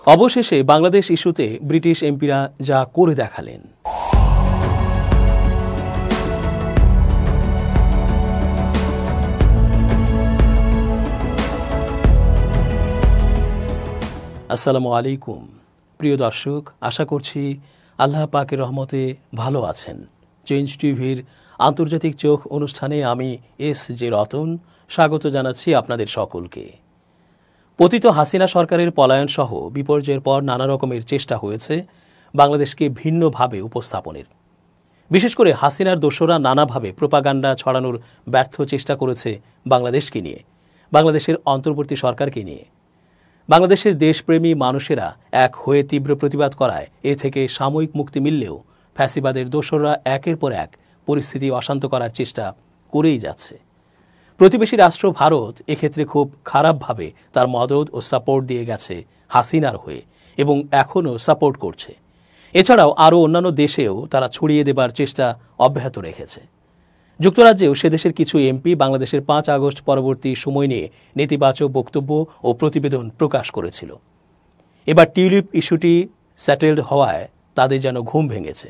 অবশেষে বাংলাদেশ ইস্যুতে ব্রিটিশ এমপিরা যা করে দেখালেন। আসসালামু আলাইকুম প্রিয় দর্শক, আশা করছি আল্লাহ পাকের রহমতে ভালো আছেন। চেঞ্জ টিভির আন্তর্জাতিক চোখ অনুষ্ঠানে আমি এস.জে. রতন স্বাগত জানাচ্ছি আপনাদের সকলকে। পতিত হাসিনা সরকারের পলায়ন সহ বিপর্যয়ের পর নানা রকমের চেষ্টা হয়েছে বাংলাদেশকে ভিন্নভাবে উপস্থাপনের। বিশেষ করে হাসিনার দোসররা নানাভাবে প্রোপাগান্ডা ছড়ানোর ব্যর্থ চেষ্টা করেছে বাংলাদেশকে নিয়ে, বাংলাদেশের অন্তর্বর্তী সরকারকে নিয়ে। বাংলাদেশের দেশপ্রেমী মানুষেরা এক হয়ে তীব্র প্রতিবাদ করায় এ থেকে সাময়িক মুক্তি মিললেও ফ্যাসিবাদের দোসররা একের পর এক পরিস্থিতি অশান্ত করার চেষ্টা করেই যাচ্ছে। প্রতিবেশী রাষ্ট্র ভারত এক্ষেত্রে খুব খারাপভাবে তার মদদ ও সাপোর্ট দিয়ে গেছে হাসিনার হয়ে এবং এখনও সাপোর্ট করছে। এছাড়াও আরও অন্যান্য দেশেও তারা ছড়িয়ে দেবার চেষ্টা অব্যাহত রেখেছে। যুক্তরাজ্যেও সে দেশের কিছু এমপি বাংলাদেশের 5 আগস্ট পরবর্তী সময় নিয়ে নেতিবাচক বক্তব্য ও প্রতিবেদন প্রকাশ করেছিল। এবার টিউলিপ ইস্যুটি সেটেলড হওয়ায় তাদের যেন ঘুম ভেঙেছে।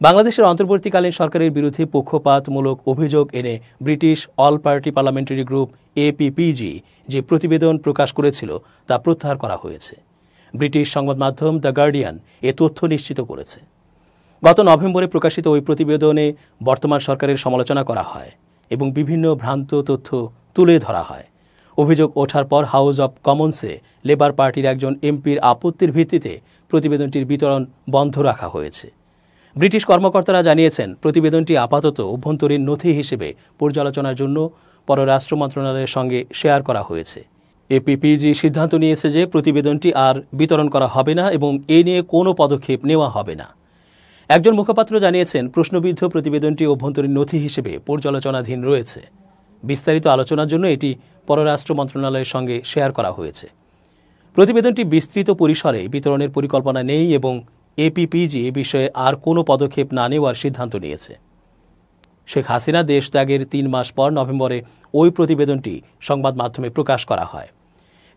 বাংলাদেশের অন্তর্বর্তীকালীন সরকারের বিরুদ্ধে পক্ষপাতমূলক অভিযোগ এনে British all party parliamentary group APPG যে প্রতিবেদন প্রকাশ করেছিল তা প্রত্যাহার করা হয়েছে। ব্রিটিশ সংবাদ মাধ্যম দ্য গার্ডিয়ান এ তথ্য নিশ্চিত করেছে। গত নভেম্বরে প্রকাশিত ওই প্রতিবেদনে বর্তমান সরকারের সমালোচনা করা হয় এবং বিভিন্ন ভ্রান্ত তথ্য তুলে ধরা হয়। অভিযোগ ওঠার পর হাউস অব কমন্সে লেবার পার্টির একজন এমপির আপত্তির ভিত্তিতে প্রতিবেদনটির বিতরণ বন্ধ রাখা হয়েছে। ব্রিটিশ কর্মকর্তারা জানিয়েছেন, প্রতিবেদনটি আপাতত অভ্যন্তরীণ নথি হিসেবে পর্যালোচনার জন্য পররাষ্ট্র মন্ত্রণালয়ের সঙ্গে শেয়ার করা হয়েছে। এপিপিজি সিদ্ধান্ত নিয়েছে যে প্রতিবেদনটি আর বিতরণ করা হবে না এবং এ নিয়ে কোনো পদক্ষেপ নেওয়া হবে না। একজন মুখপাত্র জানিয়েছেন, প্রশ্নবিদ্ধ প্রতিবেদনটি অভ্যন্তরীণ নথি হিসেবে পর্যালোচনাধীন রয়েছে। বিস্তারিত আলোচনার জন্য এটি পররাষ্ট্র মন্ত্রণালয়ের সঙ্গে শেয়ার করা হয়েছে। প্রতিবেদনটি বিস্তৃত পরিসরে বিতরণের পরিকল্পনা নেই এবং এপিপিজি এ বিষয়ে আর কোনো পদক্ষেপ না নেওয়ার সিদ্ধান্ত নিয়েছে। শেখ হাসিনা দেশ ত্যাগের 3 মাস পর নভেম্বরে ওই প্রতিবেদনটি সংবাদ মাধ্যমে প্রকাশ করা হয়।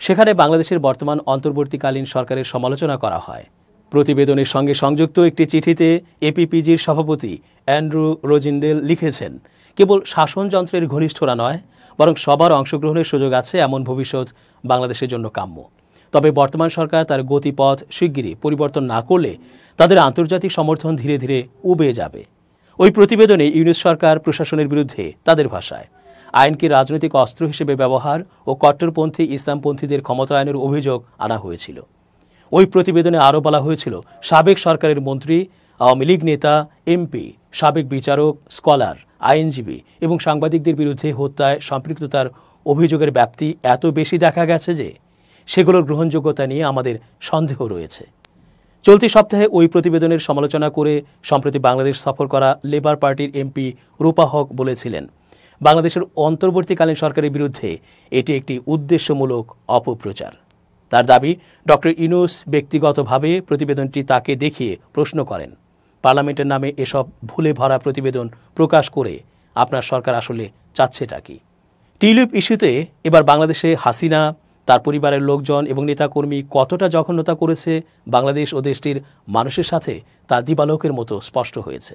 সেখানে বাংলাদেশের বর্তমান অন্তর্বর্তীকালীন সরকারের সমালোচনা করা হয়। প্রতিবেদনের সঙ্গে সংযুক্ত একটি চিঠিতে এপিপিজির সভাপতি অ্যান্ড্রু রোজিন্ডেল লিখেছেন, কেবল শাসনযন্ত্রের ঘনিষ্ঠরা নয়, বরং সবার অংশগ্রহণের সুযোগ আছে এমন ভবিষ্যৎ বাংলাদেশের জন্য কাম্য। তবে বর্তমান সরকার তার গতিপথ শিগগিরই পরিবর্তন না করলে তাদের আন্তর্জাতিক সমর্থন ধীরে ধীরে উবে যাবে। ওই প্রতিবেদনে ইউনিস সরকার প্রশাসনের বিরুদ্ধে তাদের ভাষায় আইনকে রাজনৈতিক অস্ত্র হিসেবে ব্যবহার ও কট্টরপন্থী ইসলামপন্থীদের ক্ষমতায়নের অভিযোগ আনা হয়েছিল। ওই প্রতিবেদনে আরও বলা হয়েছিল, সাবেক সরকারের মন্ত্রী, আওয়ামী লীগ নেতা, এমপি, সাবেক বিচারক, স্কলার, আইনজীবী এবং সাংবাদিকদের বিরুদ্ধে হত্যায় সম্পৃক্ততার অভিযোগের ব্যাপ্তি এত বেশি দেখা গেছে যে সেগুলোর গ্রহণযোগ্যতা নিয়ে আমাদের সন্দেহ রয়েছে। চলতি সপ্তাহে ওই প্রতিবেদনের সমালোচনা করে সম্প্রতি বাংলাদেশ সফর করা লেবার পার্টির এমপি রূপা হক বলেছিলেন, বাংলাদেশের অন্তর্বর্তীকালীন সরকারের বিরুদ্ধে এটি একটি উদ্দেশ্যমূলক অপপ্রচার। তার দাবি, ডক্টর ইউনূস ব্যক্তিগতভাবে প্রতিবেদনটি তাকে দেখিয়ে প্রশ্ন করেন, পার্লামেন্টের নামে এসব ভুলে ভরা প্রতিবেদন প্রকাশ করে আপনার সরকার আসলে চাচ্ছেটা কি? টিউলিপ ইস্যুতে এবার বাংলাদেশে হাসিনা, তার পরিবারের লোকজন এবং নেতাকর্মী কতটা জঘন্যতা করেছে বাংলাদেশ ও দেশটির মানুষের সাথে তা দিবালোকের মতো স্পষ্ট হয়েছে।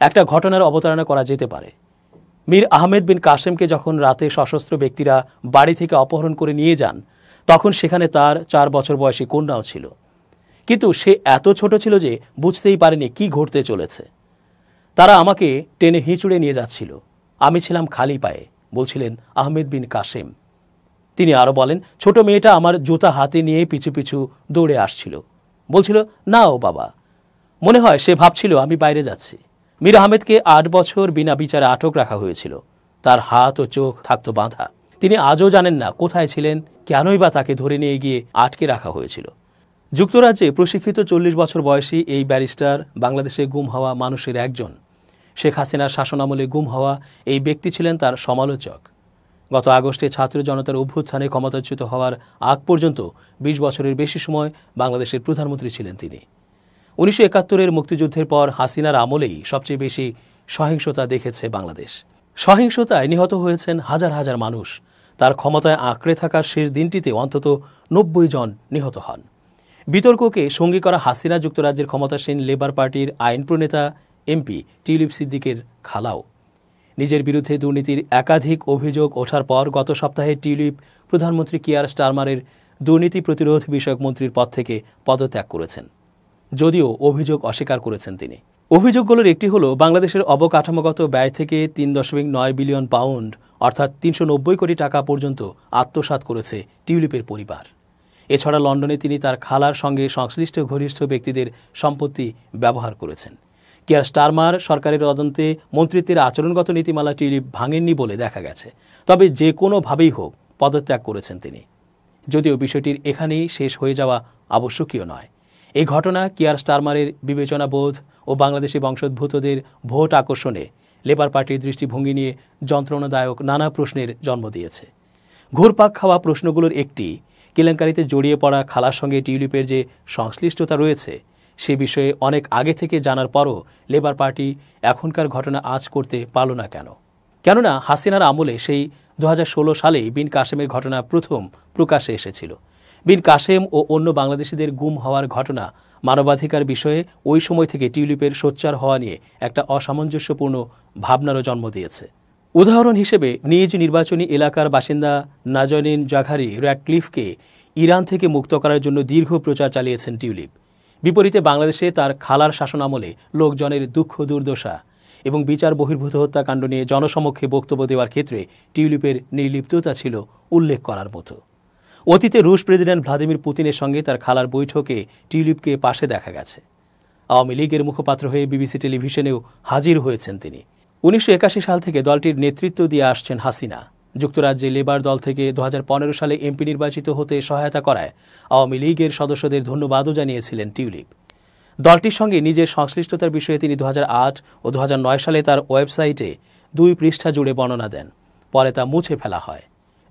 একটা ঘটনার অবতারণা করা যেতে পারে। মীর আহমেদ বিন কাসেমকে যখন রাতে সশস্ত্র ব্যক্তিরা বাড়ি থেকে অপহরণ করে নিয়ে যান, তখন সেখানে তার 4 বছর বয়সী কন্যাও ছিল। কিন্তু সে এত ছোট ছিল যে বুঝতেই পারেনি কি ঘটতে চলেছে। তারা আমাকে টেনে হিঁচড়ে নিয়ে যাচ্ছিল, আমি ছিলাম খালি পায়ে, বলছিলেন আহমেদ বিন কাসেম। তিনি আরও বলেন, ছোট মেয়েটা আমার জুতা হাতে নিয়ে পিছু পিছু দৌড়ে আসছিল, বলছিল, না ও বাবা। মনে হয় সে ভাবছিল আমি বাইরে যাচ্ছি। মীর আহমেদকে 8 বছর বিনা বিচারে আটক রাখা হয়েছিল। তার হাত ও চোখ থাকতো বাঁধা। তিনি আজও জানেন না কোথায় ছিলেন, কেনই বা তাকে ধরে নিয়ে গিয়ে আটকে রাখা হয়েছিল। যুক্তরাজ্যে প্রশিক্ষিত 40 বছর বয়সী এই ব্যারিস্টার বাংলাদেশে গুম হওয়া মানুষের একজন। শেখ হাসিনার শাসনামলে গুম হওয়া এই ব্যক্তি ছিলেন তার সমালোচক। গত আগস্টে ছাত্র জনতার অভ্যুত্থানে ক্ষমতাচ্যুত হওয়ার আগ পর্যন্ত 20 বছরের বেশি সময় বাংলাদেশের প্রধানমন্ত্রী ছিলেন তিনি। 1971-এর মুক্তিযুদ্ধের পর হাসিনার আমলেই সবচেয়ে বেশি সহিংসতা দেখেছে বাংলাদেশ। সহিংসতায় নিহত হয়েছেন হাজার হাজার মানুষ। তার ক্ষমতায় আঁকড়ে থাকার শেষ দিনটিতে অন্তত 90 জন নিহত হন। বিতর্ককে সঙ্গী করা হাসিনা যুক্তরাজ্যের ক্ষমতাসীন লেবার পার্টির আইন প্রণেতা এমপি টিউলিপ সিদ্দিকের খালাও। নিজের বিরুদ্ধে দুর্নীতির একাধিক অভিযোগ ওঠার পর গত সপ্তাহে টিউলিপ প্রধানমন্ত্রী কিয়ার স্টারমারের দুর্নীতি প্রতিরোধ বিষয়ক মন্ত্রীর পদ থেকে পদত্যাগ করেছেন, যদিও অভিযোগ অস্বীকার করেছেন তিনি। অভিযোগগুলোর একটি হল বাংলাদেশের অবকাঠামোগত ব্যয় থেকে ৩.৯ বিলিয়ন পাউন্ড অর্থাৎ ৩৯০ কোটি টাকা পর্যন্ত আত্মসাৎ করেছে টিউলিপের পরিবার। এছাড়া লন্ডনে তিনি তার খালার সঙ্গে সংশ্লিষ্ট ঘনিষ্ঠ ব্যক্তিদের সম্পত্তি ব্যবহার করেছেন। কিয়ার স্টারমার সরকারের তদন্তে মন্ত্রিত্বের আচরণগত নীতিমালা টিউলিপ ভাঙেননি বলে দেখা গেছে, তবে যে কোনোভাবেই হোক পদত্যাগ করেছেন তিনি। যদিও বিষয়টির এখানেই শেষ হয়ে যাওয়া আবশ্যকীয় নয়। এই ঘটনা কিয়ার স্টারমারের বিবেচনাবোধ ও বাংলাদেশি বংশোদ্ভূতদের ভোট আকর্ষণে লেবার পার্টির দৃষ্টিভঙ্গি নিয়ে যন্ত্রণাদায়ক নানা প্রশ্নের জন্ম দিয়েছে। ঘুরপাক খাওয়া প্রশ্নগুলোর একটি, কেলেঙ্কারিতে জড়িয়ে পড়া খালার সঙ্গে টিউলিপের যে সংশ্লিষ্টতা রয়েছে সে বিষয়ে অনেক আগে থেকে জানার পরও লেবার পার্টি এখনকার ঘটনা আঁচ করতে পারল না কেন? কেননা হাসিনার আমলে সেই 2016 সালেই বিন কাসেমের ঘটনা প্রথম প্রকাশ্যে এসেছিল। বিন কাসেম ও অন্য বাংলাদেশিদের গুম হওয়ার ঘটনা মানবাধিকার বিষয়ে ওই সময় থেকে টিউলিপের সোচ্চার হওয়া নিয়ে একটা অসামঞ্জস্যপূর্ণ ভাবনারও জন্ম দিয়েছে। উদাহরণ হিসেবে নিজ নির্বাচনী এলাকার বাসিন্দা নাজনীন জাঘারি র্যাডক্লিফকে ইরান থেকে মুক্ত করার জন্য দীর্ঘ প্রচার চালিয়েছেন টিউলিপ। বিপরীতে বাংলাদেশে তার খালার শাসনামলে লোকজনের দুঃখ দুর্দশা এবং বিচার বহির্ভূত হত্যাকাণ্ড নিয়ে জনসমক্ষে বক্তব্য দেওয়ার ক্ষেত্রে টিউলিপের নির্লিপ্ততা ছিল উল্লেখ করার মতো। অতীতে রুশ প্রেসিডেন্ট ভ্লাদিমির পুতিনের সঙ্গে তার খালার বৈঠকে টিউলিপকে পাশে দেখা গেছে। আওয়ামী লীগের মুখপাত্র হয়ে বিবিসি টেলিভিশনেও হাজির হয়েছেন তিনি। 1981 সাল থেকে দলটির নেতৃত্ব দিয়ে আসছেন হাসিনা। যুক্তরাজ্যে লেবার দল থেকে 2015 সালে এমপি নির্বাচিত হতে সহায়তা করায় আওয়ামী লীগের সদস্যদের ধন্যবাদও জানিয়েছিলেন টিউলিপ। দলটির সঙ্গে নিজের সংশ্লিষ্টতার বিষয়ে তিনি 2008 ও 2009 সালে তার ওয়েবসাইটে 2 পৃষ্ঠা জুড়ে বর্ণনা দেন। পরে তা মুছে ফেলা হয়।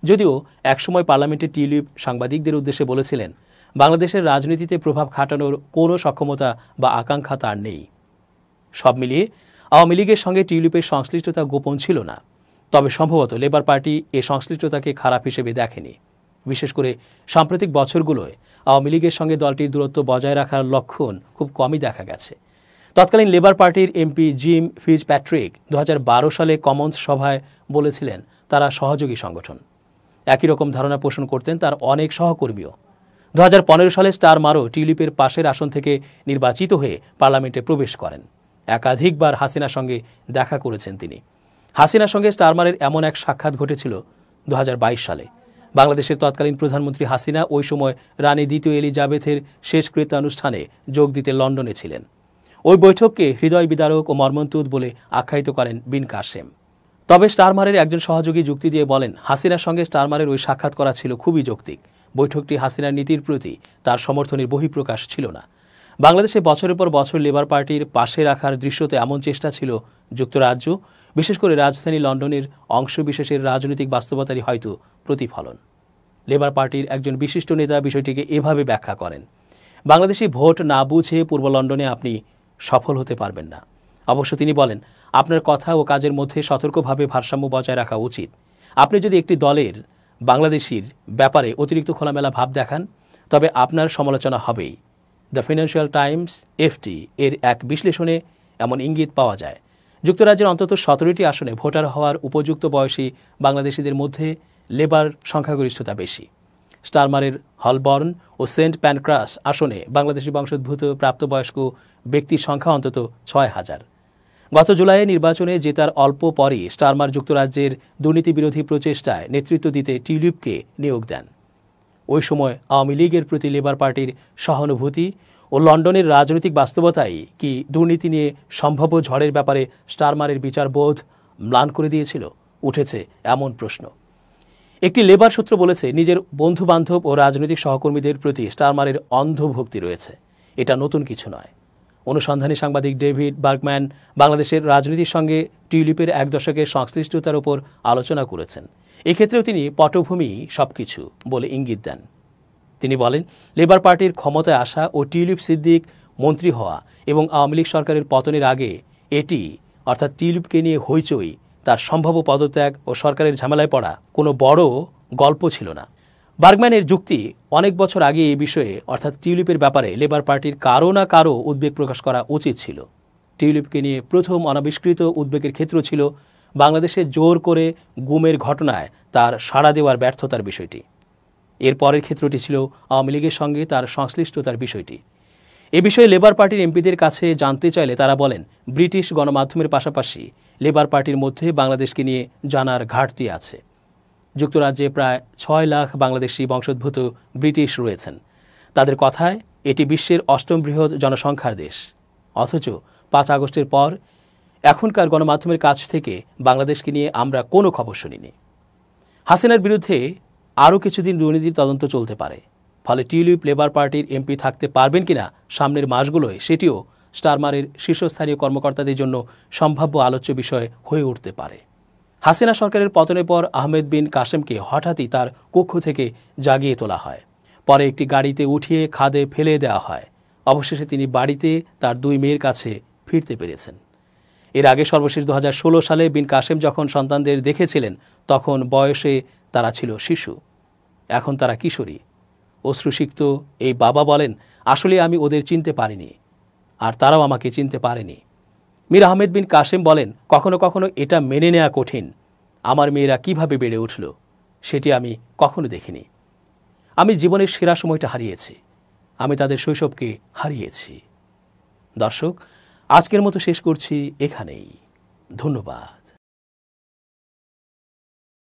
যদিও একসময় পার্লামেন্টে টিউলিপ সাংবাদিকদের উদ্দেশ্যে বলেছিলেন, বাংলাদেশের রাজনীতিতে প্রভাব খাটানোর কোনো সক্ষমতা বা আকাঙ্ক্ষা তার নেই। সব মিলিয়ে আওয়ামী লীগের সঙ্গে টিউলিপের সংশ্লিষ্টতা গোপন ছিল না, তবে সম্ভবত লেবার পার্টি এ সংশ্লিষ্টতাকে খারাপ হিসেবে দেখেনি। বিশেষ করে সাম্প্রতিক বছরগুলোয় আওয়ামী লীগের সঙ্গে দলটির দূরত্ব বজায় রাখার লক্ষণ খুব কমই দেখা গেছে। তৎকালীন লেবার পার্টির এমপি জিম ফিজপ্যাট্রিক 2012 সালে কমন্স সভায় বলেছিলেন তারা সহযোগী সংগঠন। একই রকম ধারণা পোষণ করতেন তার অনেক সহকর্মীও। 2015 সালে স্টারমারও টিউলিপের পাশের আসন থেকে নির্বাচিত হয়ে পার্লামেন্টে প্রবেশ করেন। একাধিকবার হাসিনার সঙ্গে দেখা করেছেন তিনি। হাসিনার সঙ্গে স্টারমারের এমন এক সাক্ষাৎ ঘটেছিল 2022 সালে। বাংলাদেশের তৎকালীন প্রধানমন্ত্রী হাসিনা ওই সময় রানী দ্বিতীয় এলিজাবেথের শেষকৃত্যানুষ্ঠানে যোগ দিতে লন্ডনে ছিলেন। ওই বৈঠককে হৃদয় বিদারক ও মর্মন্তুদ বলে আখ্যায়িত করেন বিন কাসেম। তবে স্টারমারের একজন সহযোগী যুক্তি দিয়ে বলেন, হাসিনার সঙ্গে স্টারমারের ওই সাক্ষাৎ করা ছিল খুবই যৌক্তিক। বৈঠকটি হাসিনার নীতির প্রতি তার সমর্থনের বহিঃপ্রকাশ ছিল না। বাংলাদেশে বছরের পর বছর লেবার পার্টির পাশে রাখার দৃশ্যতে এমন চেষ্টা ছিল যুক্তরাজ্য, বিশেষ করে রাজধানী লন্ডনের অংশবিশেষের রাজনৈতিক বাস্তবতারই হয়তো প্রতিফলন। লেবার পার্টির একজন বিশিষ্ট নেতা বিষয়টিকে এভাবে ব্যাখ্যা করেন, বাংলাদেশি ভোট না বুঝে পূর্ব লন্ডনে আপনি সফল হতে পারবেন না। অবশ্য তিনি বলেন, আপনার কথা ও কাজের মধ্যে সতর্কভাবে ভারসাম্য বজায় রাখা উচিত। আপনি যদি একটি দলের বাংলাদেশির ব্যাপারে অতিরিক্ত খোলামেলা ভাব দেখান, তবে আপনার সমালোচনা হবেই। দ্য ফিনান্সিয়াল টাইমস এফটি এর এক বিশ্লেষণে এমন ইঙ্গিত পাওয়া যায়। যুক্তরাজ্যের অন্তত 17টি আসনে ভোটার হওয়ার উপযুক্ত বয়সী বাংলাদেশিদের মধ্যে লেবার সংখ্যাগরিষ্ঠতা বেশি। স্টারমারের হলবর্ন ও সেন্ট প্যানক্রাস আসনে বাংলাদেশি বংশোদ্ভূত প্রাপ্তবয়স্ক ব্যক্তির সংখ্যা অন্তত 6000। গত জুলাইয়ে নির্বাচনে জেতার অল্প পরই স্টারমার যুক্তরাজ্যের দুর্নীতিবিরোধী প্রচেষ্টায় নেতৃত্ব দিতে টিউলিপকে নিয়োগ দেন। ওই সময় আওয়ামী লীগের প্রতি লেবার পার্টির সহানুভূতি ও লন্ডনের রাজনৈতিক বাস্তবতাই কি দুর্নীতি নিয়ে সম্ভাব্য ঝড়ের ব্যাপারে স্টারমারের বিচারবোধ ম্লান করে দিয়েছিল? উঠেছে এমন প্রশ্ন। একটি লেবার সূত্র বলেছে, নিজের বন্ধুবান্ধব ও রাজনৈতিক সহকর্মীদের প্রতি স্টারমারের অন্ধভক্তি রয়েছে। এটা নতুন কিছু নয়। অনুসন্ধানী সাংবাদিক ডেভিড বার্গম্যান বাংলাদেশের রাজনীতির সঙ্গে টিউলিপের এক দশকের সংশ্লিষ্টতার উপর আলোচনা করেছেন। এক্ষেত্রেও তিনি পটভূমি সবকিছু বলে ইঙ্গিত দেন। তিনি বলেন, লেবার পার্টির ক্ষমতায় আসা ও টিউলিপ সিদ্দিক মন্ত্রী হওয়া এবং আওয়ামী লীগ সরকারের পতনের আগে এটি অর্থাৎ টিউলিপকে নিয়ে হইচই, তার সম্ভাব্য পদত্যাগ ও সরকারের ঝামেলায় পড়া কোনো বড় গল্প ছিল না। বার্গম্যানের যুক্তি, অনেক বছর আগে এই বিষয়ে অর্থাৎ টিউলিপের ব্যাপারে লেবার পার্টির কারো না কারো উদ্বেগ প্রকাশ করা উচিত ছিল। টিউলিপকে নিয়ে প্রথম অনাবিষ্কৃত উদ্বেগের ক্ষেত্র ছিল বাংলাদেশে জোর করে গুমের ঘটনায় তার সাড়া দেওয়ার ব্যর্থতার বিষয়টি। এর পরের ক্ষেত্রটি ছিল আওয়ামী লীগের সঙ্গে তার সংশ্লিষ্টতার বিষয়টি। এ বিষয়ে লেবার পার্টির এমপিদের কাছে জানতে চাইলে তারা বলেন, ব্রিটিশ গণমাধ্যমের পাশাপাশি লেবার পার্টির মধ্যে বাংলাদেশকে নিয়ে জানার ঘাটতি আছে। যুক্তরাজ্যে প্রায় 6 লাখ বাংলাদেশি বংশোদ্ভূত ব্রিটিশ রয়েছেন। তাদের কথায় এটি বিশ্বের 8ম বৃহৎ জনসংখ্যার দেশ। অথচ 5 আগস্টের পর এখনকার গণমাধ্যমের কাছ থেকে বাংলাদেশকে নিয়ে আমরা কোনো খবর শুনিনি। হাসিনার বিরুদ্ধে আরও কিছুদিন দুর্নীতির তদন্ত চলতে পারে। ফলে টিউলিপ লেবার পার্টির এমপি থাকতে পারবেন কিনা সামনের মাসগুলোয়, সেটিও স্টারমারের শীর্ষস্থানীয় কর্মকর্তাদের জন্য সম্ভাব্য আলোচ্য বিষয় হয়ে উঠতে পারে। হাসিনা সরকারের পতনের পর আহমেদ বিন কাসেমকে হঠাৎই তার কক্ষ থেকে জাগিয়ে তোলা হয়। পরে একটি গাড়িতে উঠিয়ে খাদে ফেলে দেওয়া হয়। অবশেষে তিনি বাড়িতে তার 2 মেয়ের কাছে ফিরতে পেরেছেন। এর আগে সর্বশেষ 2016 সালে বিন কাসেম যখন সন্তানদের দেখেছিলেন, তখন বয়সে তারা ছিল শিশু, এখন তারা কিশোরী। অশ্রুসিক্ত এই বাবা বলেন, আসলে আমি ওদের চিনতে পারিনি, আর তারাও আমাকে চিনতে পারেনি। মীর আহমেদ বিন কাসেম বলেন, কখনো কখনো এটা মেনে নেওয়া কঠিন, আমার মেয়েরা কিভাবে বেড়ে উঠল সেটি আমি কখনো দেখিনি। আমি জীবনের সেরা সময়টা হারিয়েছি, আমি তাদের শৈশবকে হারিয়েছি। দর্শক, আজকের মতো শেষ করছি এখানেই। ধন্যবাদ।